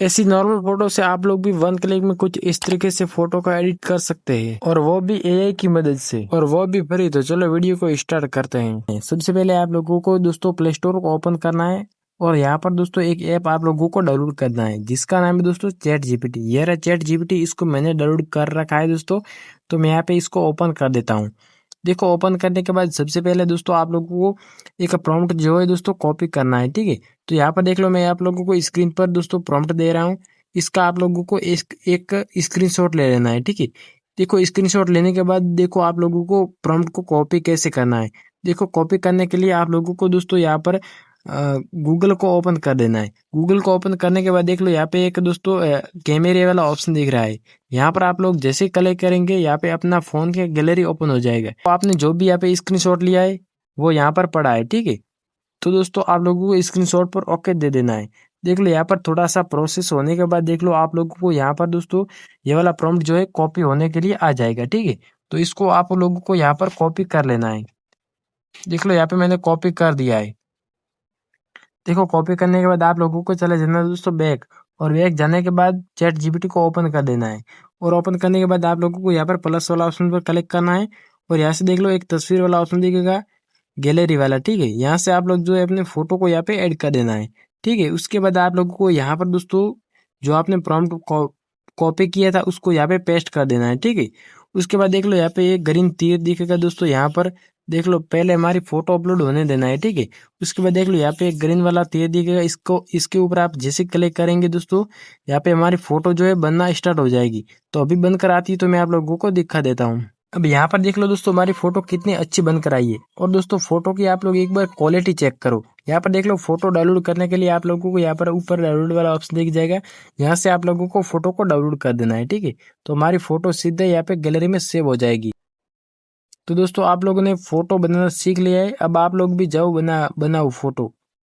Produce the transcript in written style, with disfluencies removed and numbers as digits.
ऐसी normal photo से आप लोग भी वन क्लिक में कुछ इस तरीके से फोटो को एडिट कर सकते हैं, और वो भी एआई की मदद से, और वो भी फ्री। तो चलो वीडियो को स्टार्ट करते हैं। सबसे पहले आप लोगों को दोस्तों प्ले स्टोर को ओपन करना है, और यहाँ पर दोस्तों एक ऐप आप लोगों को डाउनलोड करना है जिसका नाम है दोस्तों चैट जीपीटी। ये रहा चैट जीपीटी, इसको मैंने डाउनलोड कर रखा है दोस्तों। तो मैं यहाँ पे इसको ओपन कर देता हूँ। देखो ओपन करने के बाद सबसे पहले दोस्तों आप लोगों को एक प्रॉम्प्ट जो है दोस्तों कॉपी करना है, ठीक है। तो यहाँ पर देख लो, मैं आप लोगों को स्क्रीन पर दोस्तों प्रॉम्प्ट दे रहा हूँ। इसका आप लोगों को एक स्क्रीनशॉट ले लेना है, ठीक है। देखो स्क्रीनशॉट लेने के बाद देखो आप लोगों को प्रॉम्प्ट को कॉपी कैसे करना है। देखो कॉपी करने के लिए आप लोगों को दोस्तों यहाँ पर गूगल को ओपन कर देना है। गूगल को ओपन करने के बाद देख लो यहाँ पे एक दोस्तों कैमरे वाला ऑप्शन दिख रहा है। यहाँ पर आप लोग जैसे क्लिक करेंगे यहाँ पे अपना फोन के गैलरी ओपन हो जाएगा। तो आपने जो भी यहाँ पे स्क्रीनशॉट लिया है वो यहाँ पर पड़ा है, ठीक है। तो दोस्तों आप लोगों को स्क्रीनशॉट पर ओके दे देना है। देख लो यहाँ पर थोड़ा सा प्रोसेस होने के बाद देख लो आप लोगों को यहाँ पर दोस्तों ये वाला प्रॉम्प्ट जो है कॉपी होने के लिए आ जाएगा, ठीक है। तो इसको आप लोगों को यहाँ पर कॉपी कर लेना है। देख लो यहाँ पे मैंने कॉपी कर दिया है। देखो कॉपी करने के बाद आप लोगों को चले जाना है दोस्तों बैक, और बैक जाने के बाद चैट जीपीटी को ओपन कर देना है। और ओपन करने के बाद आप लोगों को यहाँ पर प्लस वाला ऑप्शन पर क्लिक करना है, और यहाँ से देख लो एक तस्वीर वाला ऑप्शन दिखेगा, गैलरी वाला, ठीक है। यहाँ से आप लोग जो है अपने फोटो को यहाँ पे ऐड कर देना है, ठीक है। उसके बाद आप लोगों को यहाँ पर दोस्तों जो आपने प्रॉम्प्ट कॉपी किया था उसको यहाँ पे पेस्ट कर देना है, ठीक है। उसके बाद देख लो यहाँ पे एक ग्रीन तीर दिखेगा दोस्तों, यहाँ पर देख लो पहले हमारी फोटो अपलोड होने देना है, ठीक है। उसके बाद देख लो यहाँ पे एक ग्रीन वाला तीर दिखेगा, इसको इसके ऊपर आप जैसे क्लिक करेंगे दोस्तों यहाँ पे हमारी फोटो जो है बनना स्टार्ट हो जाएगी। तो अभी बनकर आती है तो मैं आप लोगों को दिखा देता हूँ। अब यहाँ पर देख लो दोस्तों हमारी फोटो कितनी अच्छी बनकर आई है। और दोस्तों फोटो की आप लोग एक बार क्वालिटी चेक करो। यहाँ पर देख लो फोटो डाउनलोड करने के लिए आप लोगों को यहाँ पर ऊपर डाउनलोड वाला ऑप्शन दिख जाएगा। यहाँ से आप लोगों को फोटो को डाउनलोड कर देना है, ठीक है। तो हमारी फोटो सीधे यहाँ पे गैलरी में सेव हो जाएगी। तो दोस्तों आप लोगों ने फोटो बनाना सीख लिया है, अब आप लोग भी जाओ बनाओ फोटो।